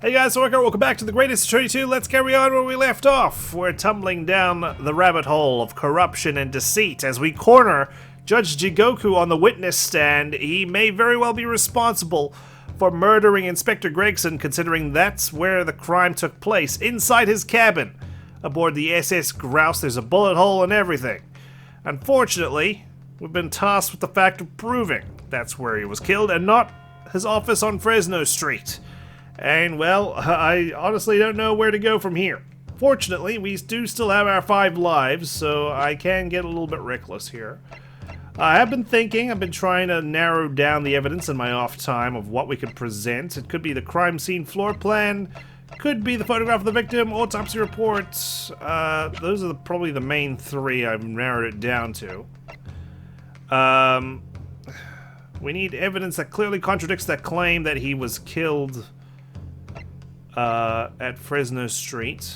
Hey guys, welcome back to the Greatest 32. Let's carry on where we left off. We're tumbling down the rabbit hole of corruption and deceit as we corner Judge Jigoku on the witness stand. He may very well be responsible for murdering Inspector Gregson, considering that's where the crime took place, inside his cabin. Aboard the SS Grouse, there's a bullet hole and everything. Unfortunately, we've been tasked with the fact of proving that's where he was killed and not his office on Fresno Street. And, well, I honestly don't know where to go from here. Fortunately, we do still have our 5 lives, so I can get a little bit reckless here. I have been thinking, I've been trying to narrow down the evidence in my off time of what we could present. It could be the crime scene floor plan, could be the photograph of the victim, autopsy reports. Those are probably the main 3 I've narrowed it down to. We need evidence that clearly contradicts that claim that he was killed at Fresno Street.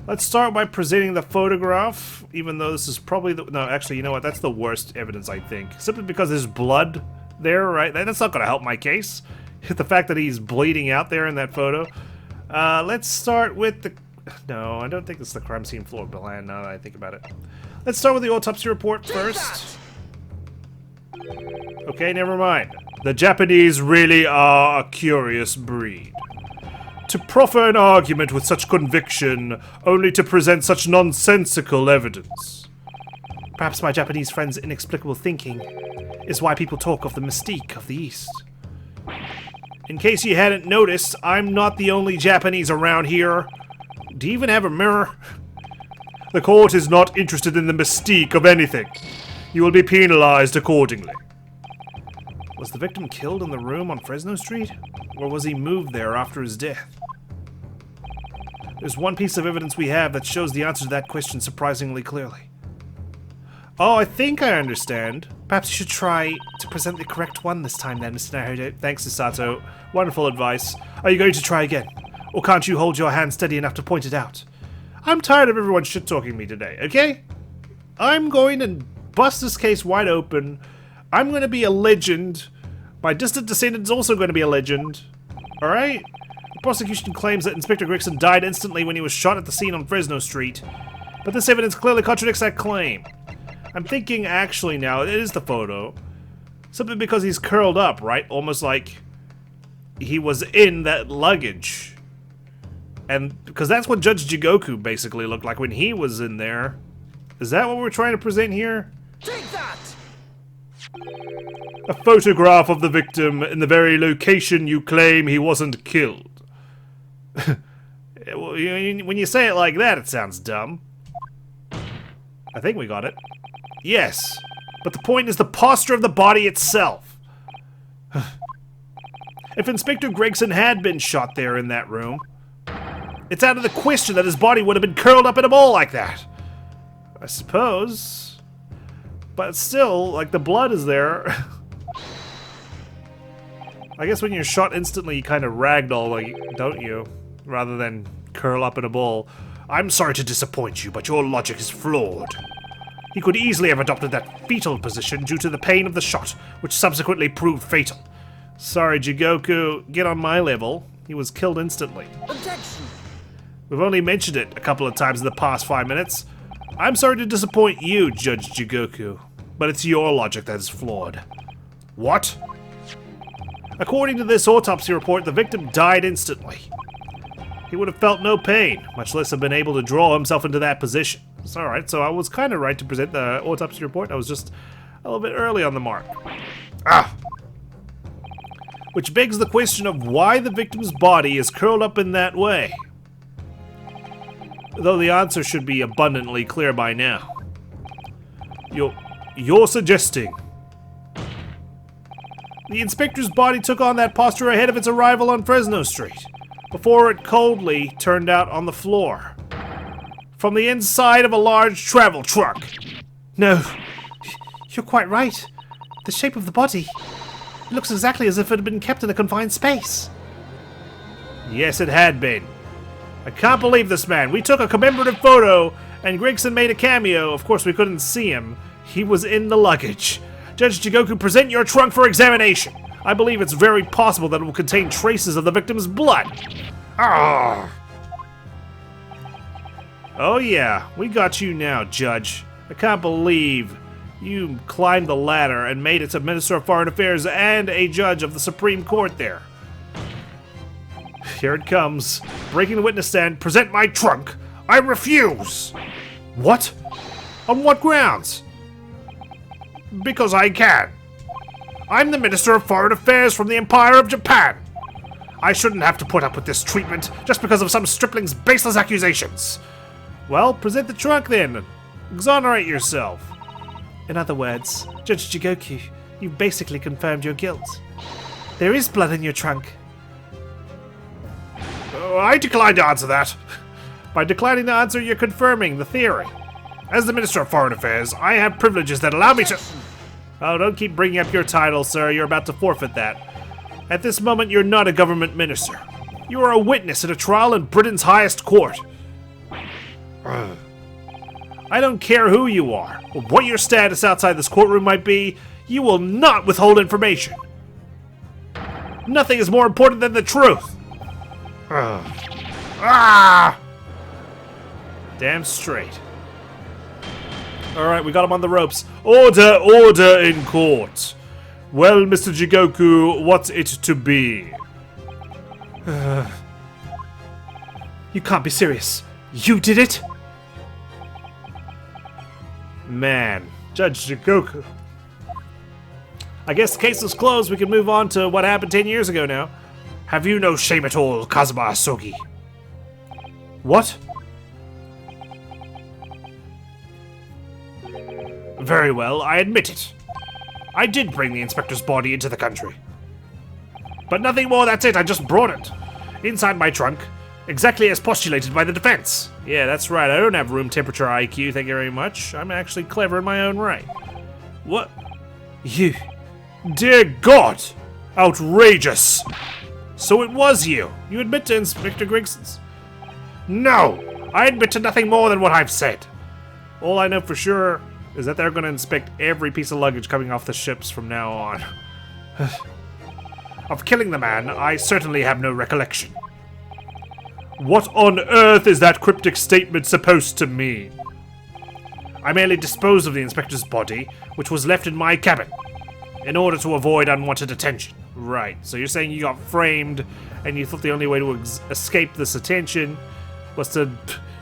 Let's start by presenting the photograph, even though this is probably the... No, actually, you know what? That's the worst evidence, I think. Simply because there's blood there, right? That's not going to help my case. The fact that he's bleeding out there in that photo. Let's start with the... No, I don't think it's the crime scene floor plan, now that I think about it. Let's start with the autopsy report first. Okay, never mind. The Japanese really are a curious breed. To proffer an argument with such conviction, only to present such nonsensical evidence. Perhaps my Japanese friend's inexplicable thinking is why people talk of the mystique of the East. In case you hadn't noticed, I'm not the only Japanese around here. Do you even have a mirror? The court is not interested in the mystique of anything. You will be penalized accordingly. Was the victim killed in the room on Fresno Street? Or was he moved there after his death? There's one piece of evidence we have that shows the answer to that question surprisingly clearly. Oh, I think I understand. Perhaps you should try to present the correct one this time then, Mr. Naruhodo. Thanks, Susato. Wonderful advice. Are you going to try again? Or can't you hold your hand steady enough to point it out? I'm tired of everyone shit-talking me today, okay? I'm going to bust this case wide open. I'm going to be a legend. My distant descendant's also going to be a legend. Alright? The prosecution claims that Inspector Gregson died instantly when he was shot at the scene on Fresno Street. But this evidence clearly contradicts that claim. I'm thinking actually now, it is the photo. Simply because he's curled up, right? Almost like he was in that luggage. And because that's what Judge Jigoku basically looked like when he was in there. Is that what we're trying to present here? Take that! A photograph of the victim in the very location you claim he wasn't killed. When you say it like that, it sounds dumb. I think we got it. Yes, but the point is the posture of the body itself. If Inspector Gregson had been shot there in that room, it's out of the question that his body would have been curled up in a ball like that. I suppose. But still, like, the blood is there. I guess when you're shot instantly, you kind of ragdoll, like, don't you? Rather than curl up in a ball. I'm sorry to disappoint you, but your logic is flawed. He could easily have adopted that fetal position due to the pain of the shot, which subsequently proved fatal. Sorry, Jigoku, get on my level. He was killed instantly. Objection! We've only mentioned it a couple of times in the past 5 minutes. I'm sorry to disappoint you, Judge Jigoku, but it's your logic that is flawed. What? According to this autopsy report, the victim died instantly. He would have felt no pain, much less have been able to draw himself into that position. It's alright, so I was kind of right to present the autopsy report. I was just a little bit early on the mark. Which begs the question of why the victim's body is curled up in that way. Though the answer should be abundantly clear by now. You're suggesting the inspector's body took on that posture ahead of its arrival on Fresno Street, before it coldly turned out on the floor, from the inside of a large travel truck. No, you're quite right. The shape of the body, it looks exactly as if it had been kept in a confined space. Yes, it had been. I can't believe this man. We took a commemorative photo, and Gregson made a cameo. Of course, we couldn't see him. He was in the luggage. Judge Jigoku, present your trunk for examination. I believe it's very possible that it will contain traces of the victim's blood. Ah! Oh yeah, we got you now, Judge. I can't believe you climbed the ladder and made it to Minister of Foreign Affairs and a judge of the Supreme Court there. Here it comes. Breaking the witness stand, present my trunk. I refuse! What? On what grounds? Because I can. I'm the Minister of Foreign Affairs from the Empire of Japan. I shouldn't have to put up with this treatment just because of some stripling's baseless accusations. Well, present the trunk then. Exonerate yourself. In other words, Judge Jigoku, you've basically confirmed your guilt. There is blood in your trunk. I decline to answer that. By declining to answer, you're confirming the theory. As the Minister of Foreign Affairs, I have privileges that allow me to... Oh, don't keep bringing up your title, sir. You're about to forfeit that. At this moment, you're not a government minister. You are a witness in a trial in Britain's highest court. I don't care who you are, or what your status outside this courtroom might be, you will not withhold information. Nothing is more important than the truth. Damn straight. Alright, we got him on the ropes. Order, order in court. Well, Mr. Jigoku, what's it to be? You can't be serious. You did it? Man, Judge Jigoku. I guess the case is closed. We can move on to what happened 10 years ago now. Have you no shame at all, Kazuma Asogi? What? Very well, I admit it. I did bring the inspector's body into the country. But nothing more, that's it, I just brought it. Inside my trunk, exactly as postulated by the defense. Yeah, that's right, I don't have room temperature IQ, thank you very much. I'm actually clever in my own right. What? You? Dear God! Outrageous! So it was you. You admit to Inspector Grigson's? No! I admit to nothing more than what I've said. All I know for sure is that they're going to inspect every piece of luggage coming off the ships from now on. Of killing the man, I certainly have no recollection. What on earth is that cryptic statement supposed to mean? I merely disposed of the inspector's body, which was left in my cabin, in order to avoid unwanted attention. Right, so you're saying you got framed, and you thought the only way to escape this attention was to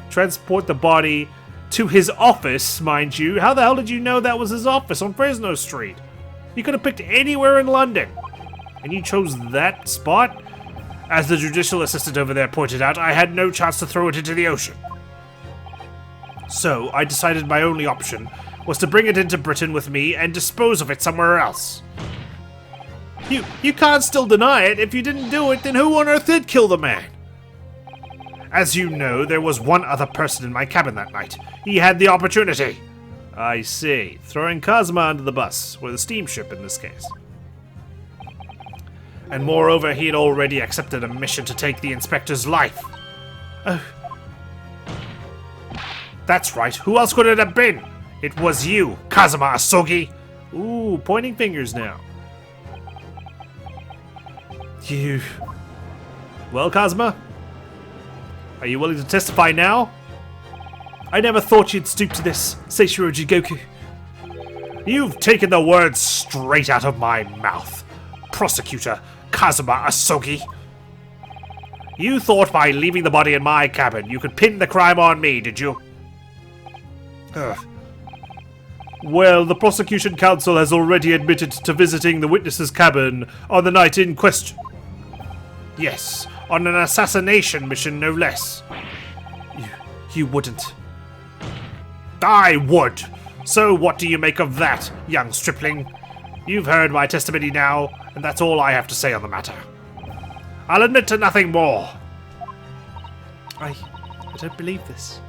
transport the body to his office, mind you. How the hell did you know that was his office on Fresno Street? You could have picked anywhere in London, and you chose that spot? As the judicial assistant over there pointed out, I had no chance to throw it into the ocean. So, I decided my only option was to bring it into Britain with me and dispose of it somewhere else. You can't still deny it. If you didn't do it, then who on earth did kill the man? As you know, there was one other person in my cabin that night. He had the opportunity. I see. Throwing Kazuma under the bus, or the steamship in this case. And moreover, he had already accepted a mission to take the inspector's life. Oh. That's right. Who else could it have been? It was you, Kazuma Asogi. Ooh, pointing fingers now. You... Well, Kazuma? Are you willing to testify now? I never thought you'd stoop to this, Seishiro Jigoku. You've taken the words straight out of my mouth, Prosecutor Kazuma Asogi. You thought by leaving the body in my cabin you could pin the crime on me, did you? Well, the prosecution counsel has already admitted to visiting the witness's cabin on the night in question. Yes, on an assassination mission, no less. You wouldn't. I would! So what do you make of that, young stripling? You've heard my testimony now, and that's all I have to say on the matter. I'll admit to nothing more. I don't believe this.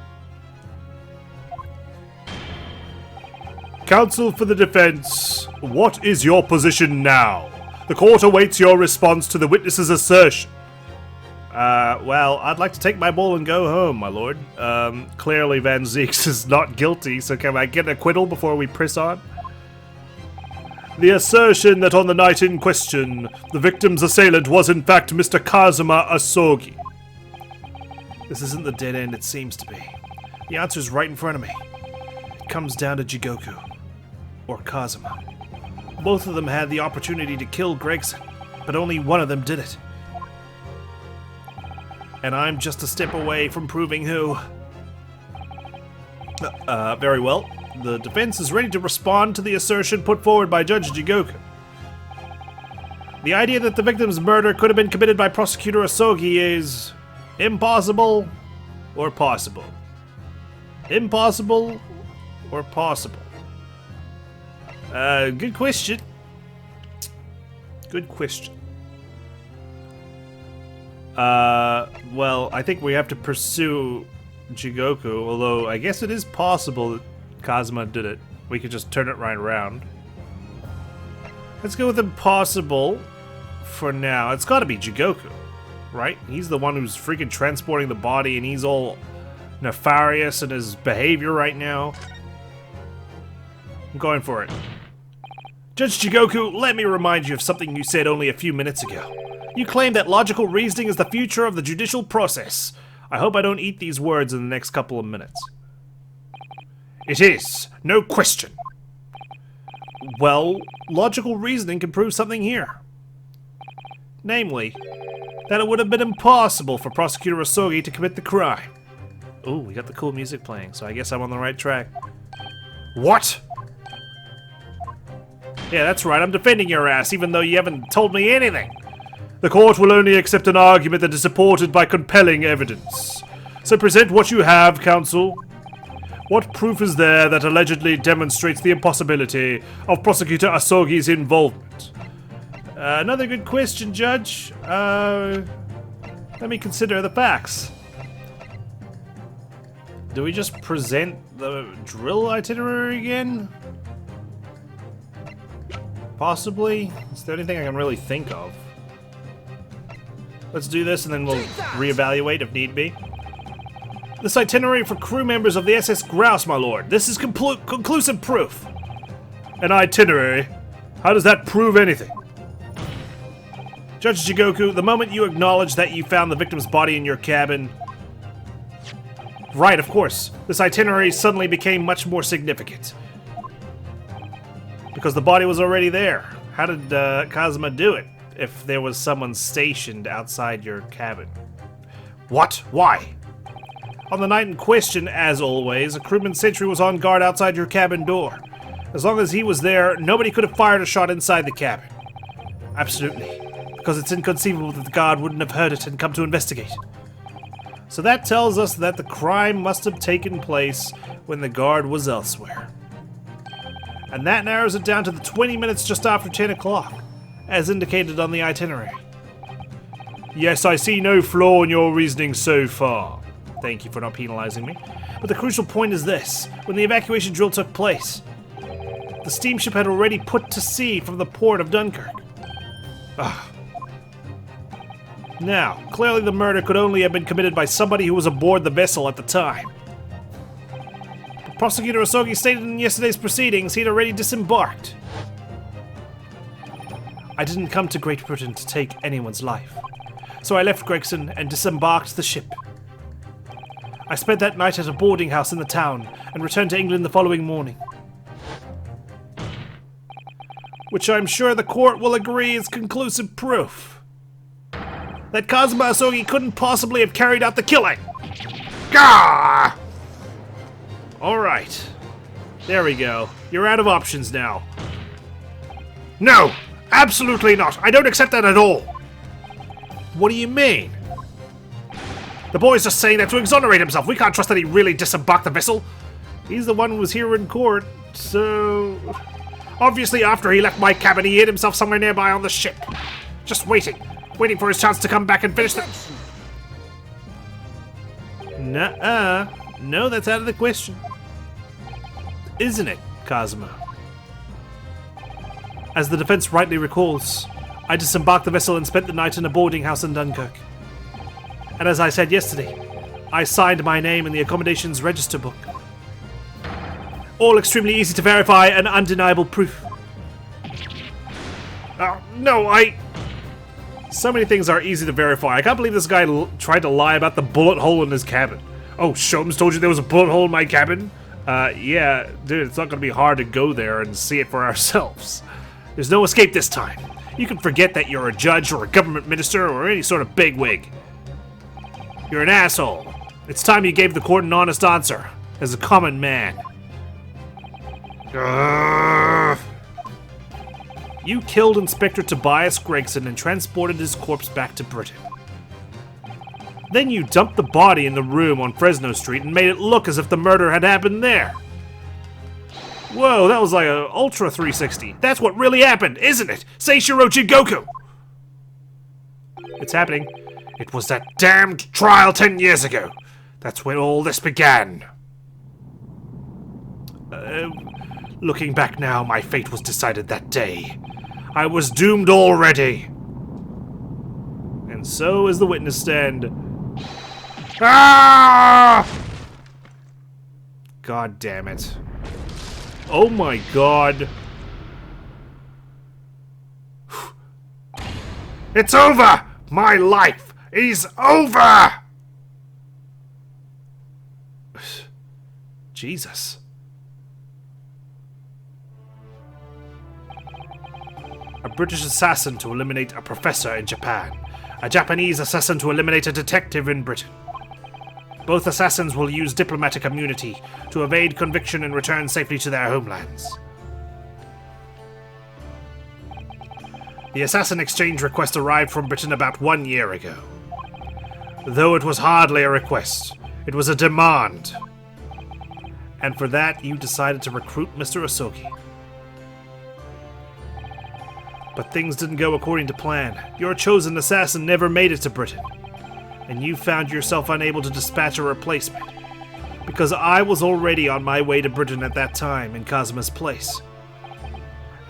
Counsel for the defense, what is your position now? The court awaits your response to the witness's assertion. Well, I'd like to take my ball and go home, my lord. Clearly Van Zeeks is not guilty, so can I get an acquittal before we press on? The assertion that on the night in question, the victim's assailant was in fact Mr. Kazuma Asogi. This isn't the dead end it seems to be. The answer's right in front of me. It comes down to Jigoku. Or Kazuma. Both of them had the opportunity to kill Gregson, but only one of them did it. And I'm just a step away from proving who. Very well. The defense is ready to respond to the assertion put forward by Judge Jigoku. The idea that the victim's murder could have been committed by Prosecutor Asogi is impossible or possible. Impossible or possible? Good question. Good question. Well, I think we have to pursue Jigoku, although I guess it is possible that Kazuma did it. We could just turn it right around. Let's go with impossible for now. It's gotta be Jigoku, right? He's the one who's freaking transporting the body and he's all nefarious in his behavior right now. I'm going for it. Judge Jigoku, let me remind you of something you said only a few minutes ago. You claim that logical reasoning is the future of the judicial process. I hope I don't eat these words in the next couple of minutes. It is, no question. Well, logical reasoning can prove something here. Namely, that it would have been impossible for Prosecutor Asogi to commit the crime. Ooh, we got the cool music playing, so I guess I'm on the right track. What? Yeah, that's right, I'm defending your ass, even though you haven't told me anything. The court will only accept an argument that is supported by compelling evidence. So present what you have, counsel. What proof is there that allegedly demonstrates the impossibility of Prosecutor Asogi's involvement? Another good question, Judge. Let me consider the facts. Do we just present the drill itinerary again? Possibly. Is there anything I can really think of? Let's do this and then we'll reevaluate if need be. This itinerary for crew members of the SS Grouse, my lord. This is conclusive proof. An itinerary? How does that prove anything? Judge Jigoku, the moment you acknowledge that you found the victim's body in your cabin... Right, of course. This itinerary suddenly became much more significant. Because the body was already there. How did Kazuma do it? If there was someone stationed outside your cabin. What? Why? On the night in question, as always, a crewman sentry was on guard outside your cabin door. As long as he was there, nobody could have fired a shot inside the cabin. Absolutely. Because it's inconceivable that the guard wouldn't have heard it and come to investigate. So that tells us that the crime must have taken place when the guard was elsewhere. And that narrows it down to the 20 minutes just after 10 o'clock, as indicated on the itinerary. Yes, I see no flaw in your reasoning so far. Thank you for not penalizing me. But the crucial point is this. When the evacuation drill took place, the steamship had already put to sea from the port of Dunkirk. Now, clearly the murder could only have been committed by somebody who was aboard the vessel at the time. But Prosecutor Asogi stated in yesterday's proceedings he'd already disembarked. I didn't come to Great Britain to take anyone's life, so I left Gregson and disembarked the ship. I spent that night at a boarding house in the town and returned to England the following morning. Which I'm sure the court will agree is conclusive proof that Kazuma Asogi couldn't possibly have carried out the killing. Gah! Alright. There we go. You're out of options now. No! Absolutely not! I don't accept that at all! What do you mean? The boy's just saying that to exonerate himself. We can't trust that he really disembarked the vessel. He's the one who was here in court, so... Obviously after he left my cabin, he hid himself somewhere nearby on the ship. Just waiting for his chance to come back and finish the... Nuh-uh. No, that's out of the question. Isn't it, Kazuma? As the defense rightly recalls, I disembarked the vessel and spent the night in a boarding house in Dunkirk. And as I said yesterday, I signed my name in the accommodations register book. All extremely easy to verify and undeniable proof. No, So many things are easy to verify. I can't believe this guy tried to lie about the bullet hole in his cabin. Oh, Sholmes told you there was a bullet hole in my cabin? Yeah, dude, it's not gonna be hard to go there and see it for ourselves. There's no escape this time. You can forget that you're a judge or a government minister or any sort of bigwig. You're an asshole. It's time you gave the court an honest answer, as a common man. You killed Inspector Tobias Gregson and transported his corpse back to Britain. Then you dumped the body in the room on Fresno Street and made it look as if the murder had happened there. Whoa, that was like an Ultra 360. That's what really happened, isn't it? Seishiro Jigoku! It's happening. It was that damned trial 10 years ago. That's when all this began. Looking back now, my fate was decided that day. I was doomed already. And so is the witness stand. Ah! God damn it. Oh my god. It's over! My life is over! Jesus. A British assassin to eliminate a professor in Japan. A Japanese assassin to eliminate a detective in Britain. Both assassins will use diplomatic immunity to evade conviction and return safely to their homelands. The assassin exchange request arrived from Britain about 1 year ago. Though it was hardly a request, it was a demand. And for that, you decided to recruit Mr. Osoki. But things didn't go according to plan. Your chosen assassin never made it to Britain. And you found yourself unable to dispatch a replacement. Because I was already on my way to Britain at that time in Kazuma's place.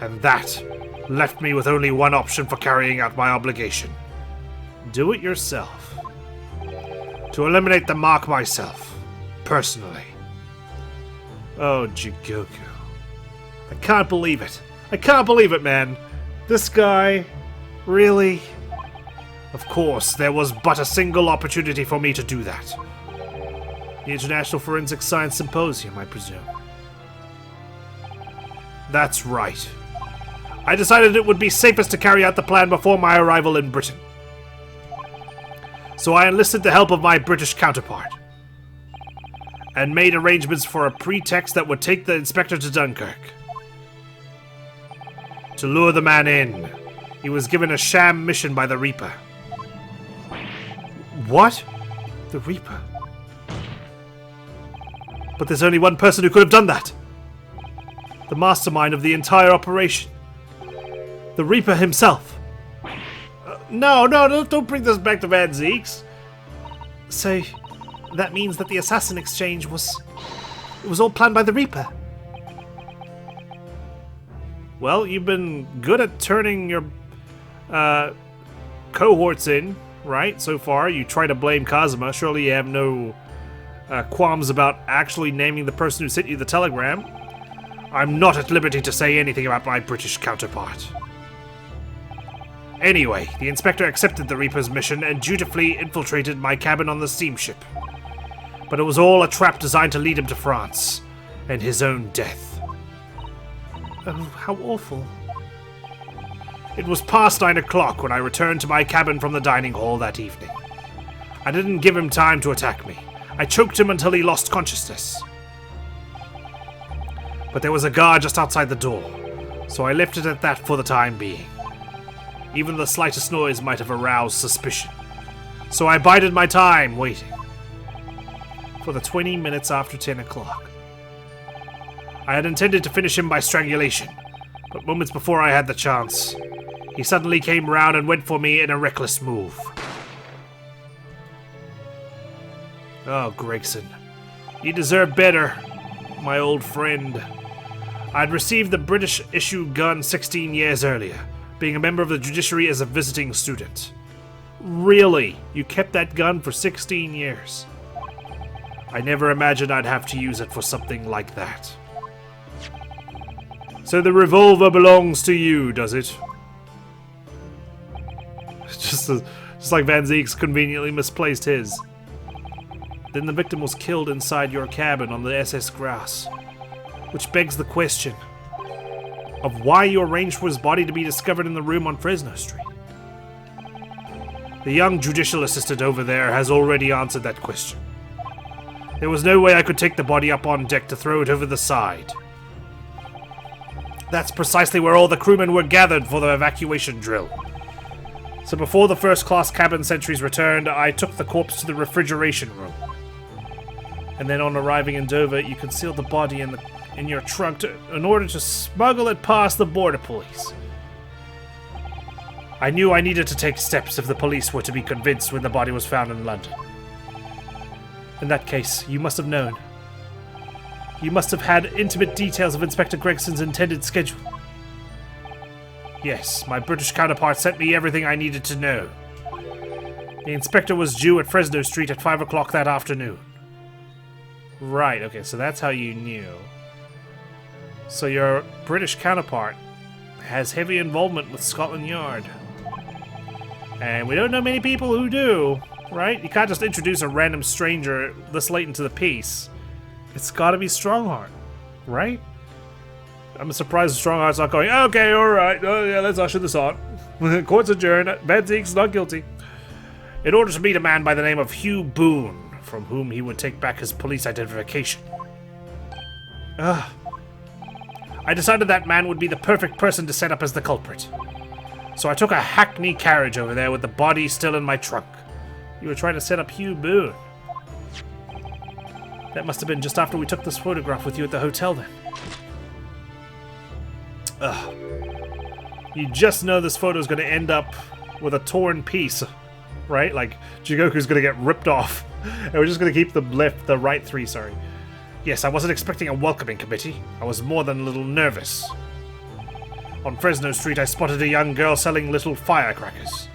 And that left me with only one option for carrying out my obligation. Do it yourself. To eliminate the mark myself. Personally. Oh, Jigoku. I can't believe it. I can't believe it, man. This guy... Really? Of course, there was but a single opportunity for me to do that. The International Forensic Science Symposium, I presume. That's right. I decided it would be safest to carry out the plan before my arrival in Britain. So I enlisted the help of my British counterpart. And made arrangements for a pretext that would take the inspector to Dunkirk. To lure the man in, he was given a sham mission by the Reaper. What? The Reaper? But there's only one person who could have done that. The mastermind of the entire operation. The Reaper himself. No, don't bring this back to Van Zeeks. So, that means that the assassin exchange was... It was all planned by the Reaper. Well, you've been good at turning your cohorts in, right? So far, you try to blame Kazuma. Surely you have no qualms about actually naming the person who sent you the telegram. I'm not at liberty to say anything about my British counterpart. Anyway, the inspector accepted the Reaper's mission and dutifully infiltrated my cabin on the steamship. But it was all a trap designed to lead him to France, and his own death. Oh, how awful. It was past 9 o'clock when I returned to my cabin from the dining hall that evening. I didn't give him time to attack me. I choked him until he lost consciousness. But there was a guard just outside the door, so I left it at that for the time being. Even the slightest noise might have aroused suspicion. So I bided my time, waiting. For the 20 minutes after 10 o'clock. I had intended to finish him by strangulation, but moments before I had the chance, he suddenly came round and went for me in a reckless move. Oh, Gregson. You deserve better, my old friend. I'd received the British-issue gun 16 years earlier, being a member of the judiciary as a visiting student. Really? You kept that gun for 16 years? I never imagined I'd have to use it for something like that. So the revolver belongs to you, does it? just like Van Zeek's conveniently misplaced his. Then the victim was killed inside your cabin on the SS Grass. Which begs the question of why you arranged for his body to be discovered in the room on Fresno Street. The young judicial assistant over there has already answered that question. There was no way I could take the body up on deck to throw it over the side. That's precisely where all the crewmen were gathered for the evacuation drill. So before the first-class cabin sentries returned, I took the corpse to the refrigeration room. And then on arriving in Dover, you concealed the body in your trunk in order to smuggle it past the border police. I knew I needed to take steps if the police were to be convinced when the body was found in London. In that case, you must have known. You must have had intimate details of Inspector Gregson's intended schedule. Yes, my British counterpart sent me everything I needed to know. The inspector was due at Fresno Street at 5 o'clock that afternoon. Right, okay, so that's how you knew. So your British counterpart has heavy involvement with Scotland Yard. And we don't know many people who do, right? You can't just introduce a random stranger this late into the piece. It's gotta be Strongheart, right? I'm surprised Strongheart's not going, okay, alright, oh yeah, let's usher this on. Court's adjourned, Van Zeek's not guilty. In order to meet a man by the name of Hugh Boone, from whom he would take back his police identification. I decided that man would be the perfect person to set up as the culprit. So I took a hackney carriage over there with the body still in my trunk. You were trying to set up Hugh Boone. That must have been just after we took this photograph with you at the hotel then. You just know this photo is going to end up with a torn piece, right? Like, Jigoku's going to get ripped off. And we're just going to keep the right three, sorry. Yes, I wasn't expecting a welcoming committee. I was more than a little nervous. On Fresno Street, I spotted a young girl selling little firecrackers.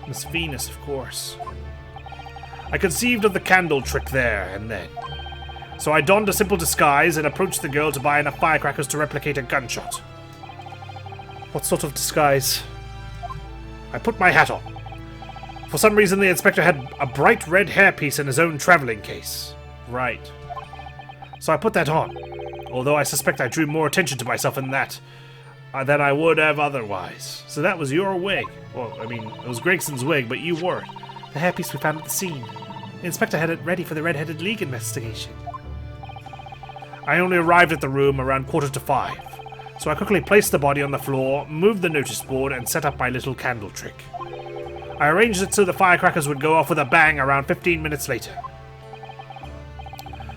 Miss Venus, of course. I conceived of the candle trick there and then. So I donned a simple disguise and approached the girl to buy enough firecrackers to replicate a gunshot. What sort of disguise? I put my hat on. For some reason, the inspector had a bright red hairpiece in his own traveling case. Right. So I put that on, although I suspect I drew more attention to myself in that than I would have otherwise. So that was your wig. Well, I mean, it was Gregson's wig, but you wore it. The hairpiece we found at the scene. The inspector had it ready for the Red-Headed League investigation. I only arrived at the room around 5:15, so I quickly placed the body on the floor, moved the notice board, and set up my little candle trick. I arranged it so the firecrackers would go off with a bang around 15 minutes later.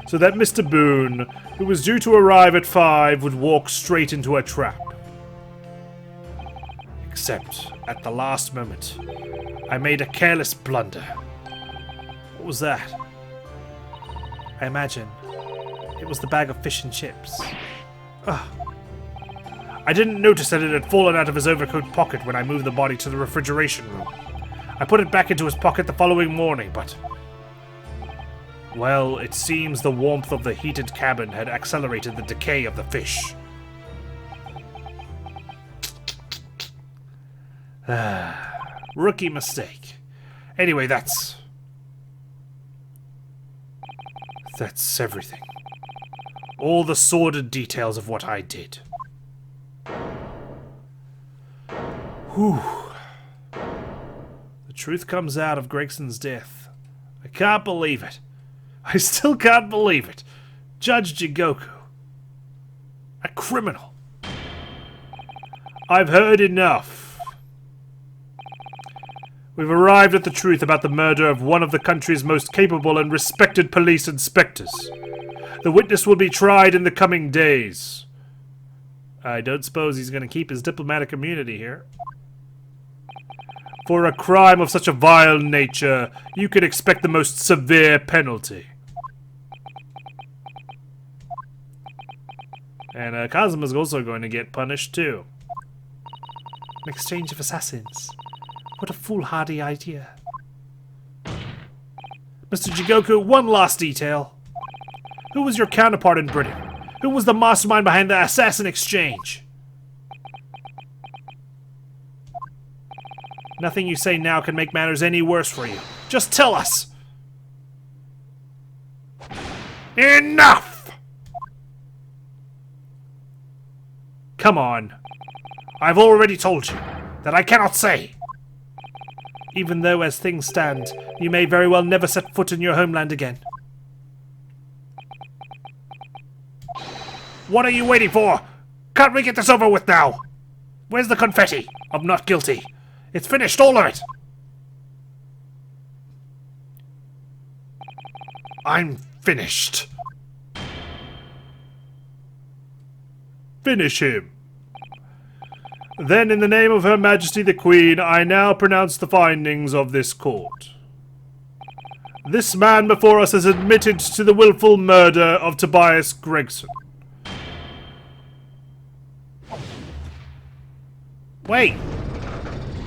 So that Mr. Boone, who was due to arrive at 5, would walk straight into a trap. Except, at the last moment, I made a careless blunder. What was that? I imagine it was the bag of fish and chips. I didn't notice that it had fallen out of his overcoat pocket when I moved the body to the refrigeration room. I put it back into his pocket the following morning, but... well, it seems the warmth of the heated cabin had accelerated the decay of the fish. Rookie mistake. Anyway, that's everything. All the sordid details of what I did. Whew. The truth comes out of Gregson's death. I can't believe it. I still can't believe it. Judge Jigoku. A criminal. I've heard enough. We've arrived at the truth about the murder of one of the country's most capable and respected police inspectors. The witness will be tried in the coming days. I don't suppose he's going to keep his diplomatic immunity here. For a crime of such a vile nature, you can expect the most severe penalty. And Kazuma's also going to get punished too. An exchange of assassins. What a foolhardy idea. Mr. Jigoku, one last detail. Who was your counterpart in Britain? Who was the mastermind behind the assassin exchange? Nothing you say now can make matters any worse for you. Just tell us! Enough! Come on. I've already told you that I cannot say. Even though, as things stand, you may very well never set foot in your homeland again. What are you waiting for? Can't we get this over with now? Where's the confetti? I'm not guilty. It's finished, all of it. I'm finished. Finish him. Then, in the name of Her Majesty the Queen, I now pronounce the findings of this court. This man before us has admitted to the willful murder of Tobias Gregson. Wait!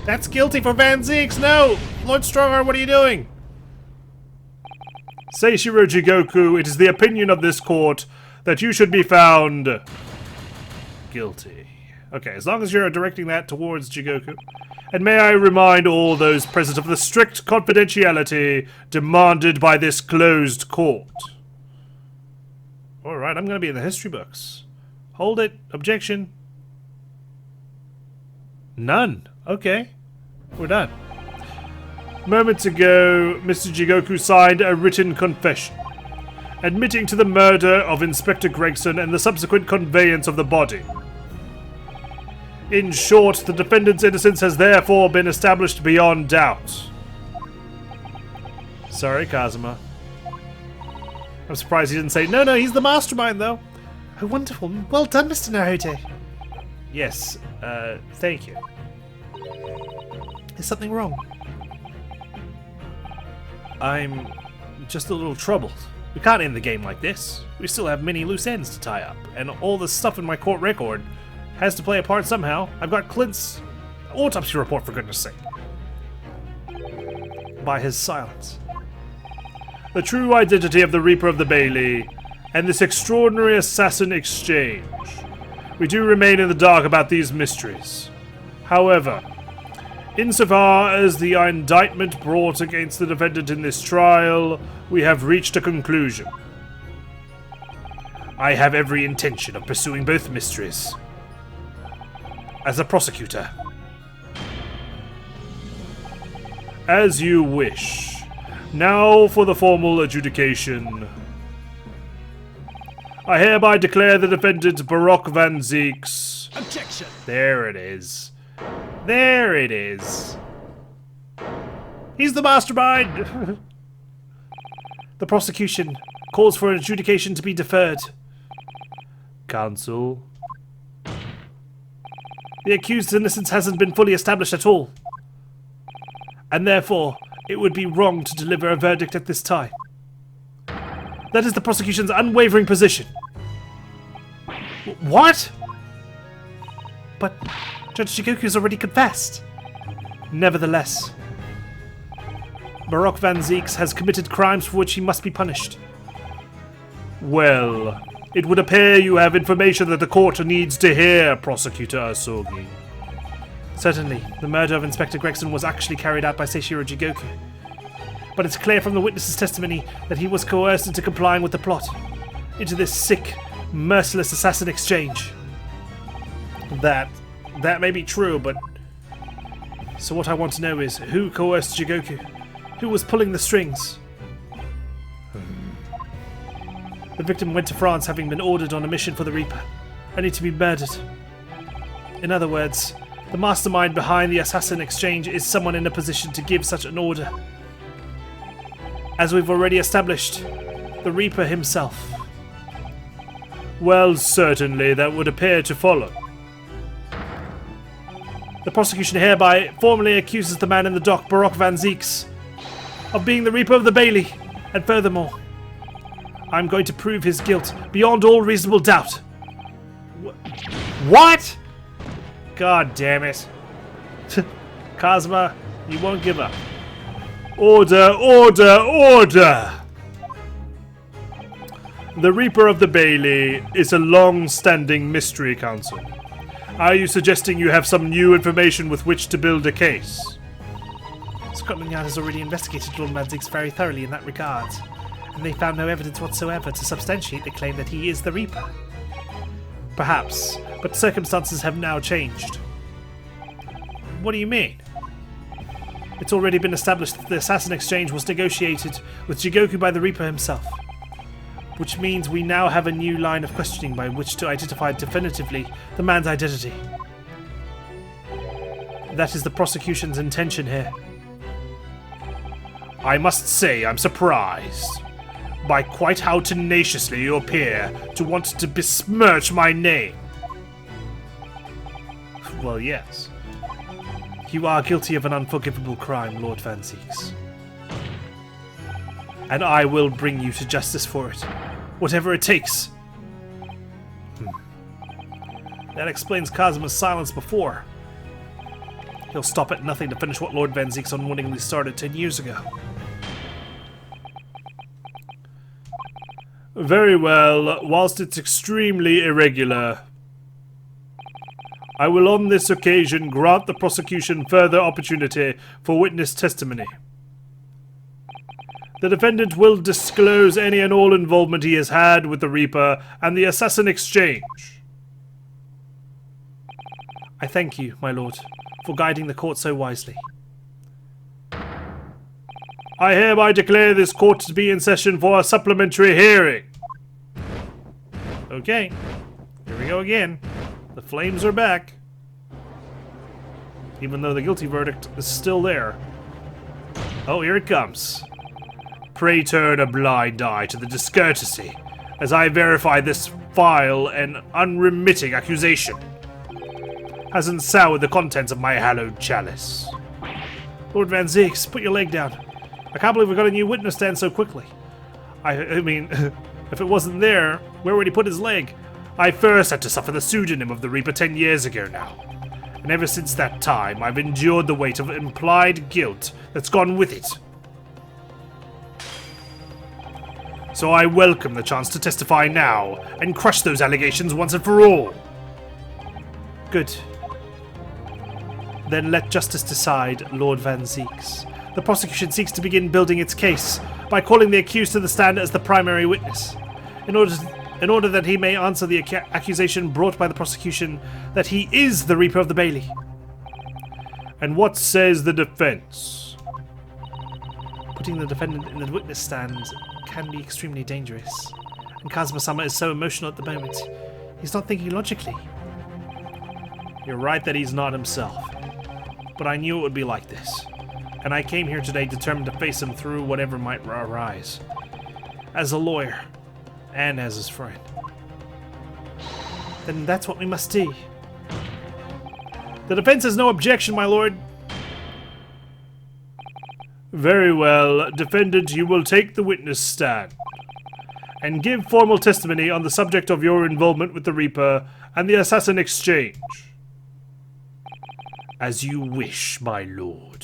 That's guilty for Van Zeeks! No! Lord Strongarm, what are you doing? Seishiro Jigoku, it is the opinion of this court that you should be found guilty. Okay, as long as you're directing that towards Jigoku. And may I remind all those present of the strict confidentiality demanded by this closed court. Alright, I'm gonna be in the history books. Hold it. Objection. None. Okay. We're done. Moments ago, Mr. Jigoku signed a written confession, admitting to the murder of Inspector Gregson and the subsequent conveyance of the body. In short, the defendant's innocence has therefore been established beyond doubt. Sorry, Kazuma. I'm surprised he didn't say, no, he's the mastermind, though. Oh, wonderful. Well done, Mr. Naruhodo. Yes, thank you. Is something wrong? I'm just a little troubled. We can't end the game like this. We still have many loose ends to tie up, and all the stuff in my court record has to play a part somehow. I've got Clint's autopsy report, for goodness sake. By his silence. The true identity of the Reaper of the Bailey, and this extraordinary assassin exchange. We do remain in the dark about these mysteries. However, insofar as the indictment brought against the defendant in this trial, we have reached a conclusion. I have every intention of pursuing both mysteries. As a prosecutor. As you wish. Now for the formal adjudication. I hereby declare the defendant Baroque Van Zeeks. Objection! There it is. There it is. He's the mastermind! The prosecution calls for an adjudication to be deferred. Counsel. The accused's innocence hasn't been fully established at all. And therefore, it would be wrong to deliver a verdict at this time. That is the prosecution's unwavering position. What? But Judge Jigoku's already confessed. Nevertheless, Baroque Van Zeeks has committed crimes for which he must be punished. Well, it would appear you have information that the court needs to hear, Prosecutor Asogi. Certainly, the murder of Inspector Gregson was actually carried out by Seishiro Jigoku. But it's clear from the witness's testimony that he was coerced into complying with the plot, into this sick, merciless assassin exchange. That may be true, but... So what I want to know is, who coerced Jigoku? Who was pulling the strings? The victim went to France having been ordered on a mission for the Reaper, only to be murdered. In other words, the mastermind behind the assassin exchange is someone in a position to give such an order. As we've already established, the Reaper himself. Well, certainly that would appear to follow. The prosecution hereby formally accuses the man in the dock, Baroque Van Zeeks, of being the Reaper of the Bailey, and furthermore, I'm going to prove his guilt beyond all reasonable doubt. What? God damn it. Kazuma, you won't give up. Order, order, order! The Reaper of the Bailey is a long-standing mystery, Counsel. Are you suggesting you have some new information with which to build a case? Scotland Yard has already investigated Lord Van Zieks very thoroughly in that regard, and they found no evidence whatsoever to substantiate the claim that he is the Reaper. Perhaps, but circumstances have now changed. What do you mean? It's already been established that the assassin exchange was negotiated with Jigoku by the Reaper himself, which means we now have a new line of questioning by which to identify definitively the man's identity. That is the prosecution's intention here. I must say I'm surprised by quite how tenaciously you appear to want to besmirch my name. Well, yes. You are guilty of an unforgivable crime, Lord Van Zieks. And I will bring you to justice for it, whatever it takes. That explains Kazuma's silence before. He'll stop at nothing to finish what Lord Van Zieks unwittingly started 10 years ago. Very well, whilst it's extremely irregular, I will on this occasion grant the prosecution further opportunity for witness testimony. The defendant will disclose any and all involvement he has had with the Reaper and the assassin exchange. I thank you, my lord, for guiding the court so wisely. I hereby declare this court to be in session for a supplementary hearing. Okay, here we go again. The flames are back. Even though the guilty verdict is still there. Oh, here it comes. Pray turn a blind eye to the discourtesy as I verify this vile and unremitting accusation hasn't soured the contents of my hallowed chalice. Lord Van Zieks, put your leg down. I can't believe we got a new witness stand so quickly. I mean, if it wasn't there, where would he put his leg? I first had to suffer the pseudonym of the Reaper 10 years ago now. And ever since that time, I've endured the weight of implied guilt that's gone with it. So I welcome the chance to testify now and crush those allegations once and for all. Good. Then let justice decide, Lord Van Zieks. The prosecution seeks to begin building its case by calling the accused to the stand as the primary witness, in order that he may answer the accusation brought by the prosecution that he is the Reaper of the Bailey. And what says the defense? Putting the defendant in the witness stand can be extremely dangerous, and Kazuma-sama is so emotional at the moment. He's not thinking logically. You're right that he's not himself, but I knew it would be like this, and I came here today determined to face him through whatever might arise. As a lawyer, and as his friend. Then that's what we must do. The defense has no objection, my lord. Very well, defendant, you will take the witness stand and give formal testimony on the subject of your involvement with the Reaper and the assassin exchange. As you wish, my lord.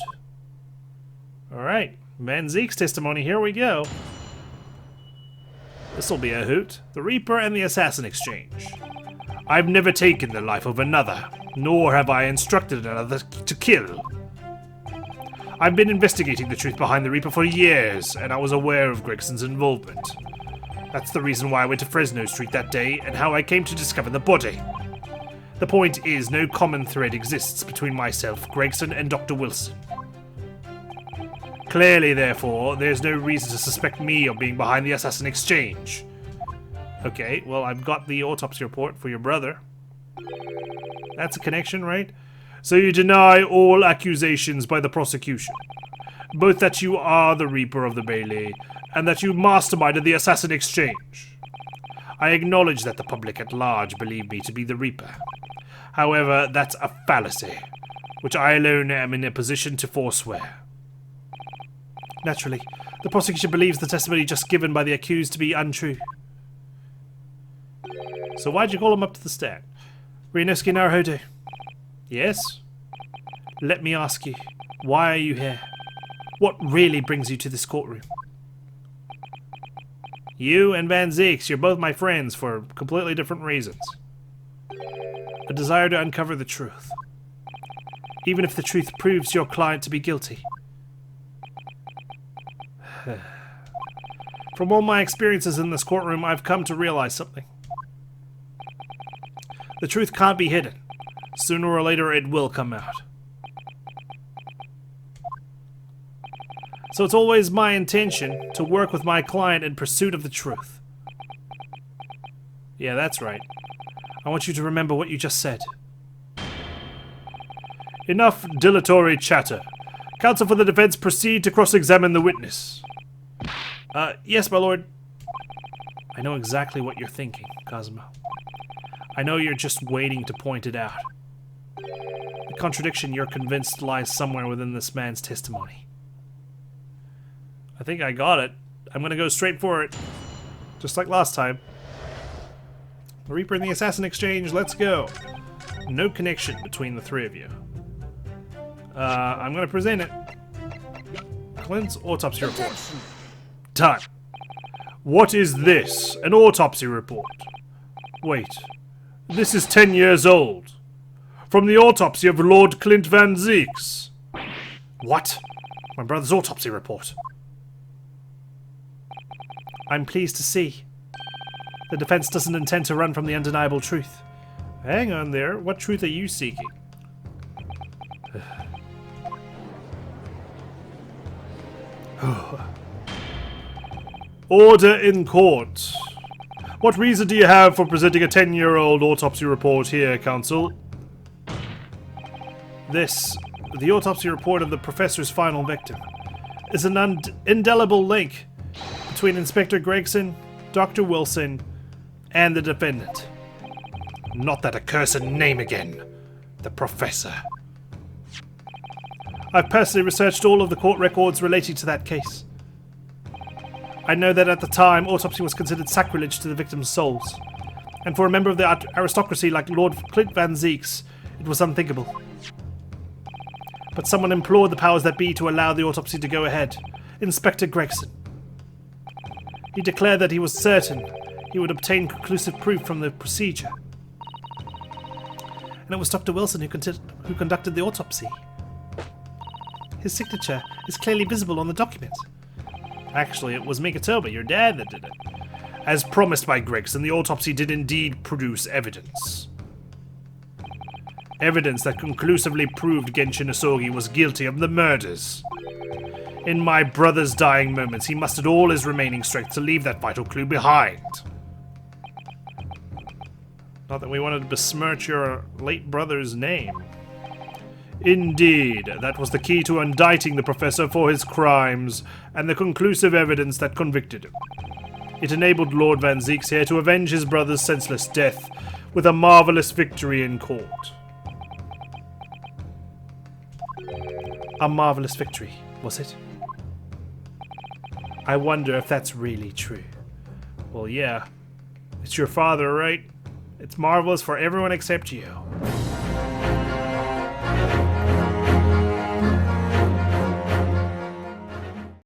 Alright, Van Zieks' testimony, here we go. This'll be a hoot. The Reaper and the assassin exchange. I've never taken the life of another, nor have I instructed another to kill. I've been investigating the truth behind the Reaper for years, and I was aware of Gregson's involvement. That's the reason why I went to Fresno Street that day, and how I came to discover the body. The point is, no common thread exists between myself, Gregson, and Dr. Wilson. Clearly, therefore, there's no reason to suspect me of being behind the assassin exchange. Okay, well, I've got the autopsy report for your brother. That's a connection, right? So you deny all accusations by the prosecution, both that you are the Reaper of the Bailey and that you masterminded the assassin exchange. I acknowledge that the public at large believe me to be the Reaper. However, that's a fallacy, which I alone am in a position to forswear. Naturally, the prosecution believes the testimony just given by the accused to be untrue. So why'd you call him up to the stand? Ryunosuke Naruhodo. Yes? Let me ask you, why are you here? What really brings you to this courtroom? You and Van Zieks, you're both my friends for completely different reasons. A desire to uncover the truth. Even if the truth proves your client to be guilty. From all my experiences in this courtroom, I've come to realize something. The truth can't be hidden. Sooner or later, it will come out. So it's always my intention to work with my client in pursuit of the truth. Yeah, that's right. I want you to remember what you just said. Enough dilatory chatter. Counsel for the defense, proceed to cross-examine the witness. Yes, my lord. I know exactly what you're thinking, Kazuma. I know you're just waiting to point it out. The contradiction you're convinced lies somewhere within this man's testimony. I think I got it. I'm gonna go straight for it. Just like last time. The Reaper and the Assassin exchange, let's go. No connection between the three of you. I'm gonna present it. Clint's autopsy report. Time. What is this? An autopsy report. Wait. This is 10 years old. From the autopsy of Lord Clint Van Zeeks. What? My brother's autopsy report. I'm pleased to see. The defense doesn't intend to run from the undeniable truth. Hang on there. What truth are you seeking? Order in court. What reason do you have for presenting a 10-year-old autopsy report here, counsel? The autopsy report of the professor's final victim, is an indelible link between Inspector Gregson, Dr. Wilson, and the defendant. Not that accursed name again. The professor. I've personally researched all of the court records relating to that case. I know that at the time, autopsy was considered sacrilege to the victims' souls. And for a member of the aristocracy like Lord Clint Van Zeeks, it was unthinkable. But someone implored the powers that be to allow the autopsy to go ahead. Inspector Gregson. He declared that he was certain he would obtain conclusive proof from the procedure. And it was Dr. Wilson who conducted the autopsy. His signature is clearly visible on the document. Actually, it was Mikatoba, your dad, that did it. As promised by Gregson, the autopsy did indeed produce evidence. Evidence that conclusively proved Genshin Asogi was guilty of the murders. In my brother's dying moments, he mustered all his remaining strength to leave that vital clue behind. Not that we wanted to besmirch your late brother's name. Indeed, that was the key to indicting the professor for his crimes, and the conclusive evidence that convicted him. It enabled Lord Van Zeeks here to avenge his brother's senseless death with a marvelous victory in court. A marvelous victory, was it? I wonder if that's really true. Well, yeah. It's your father, right? It's marvelous for everyone except you.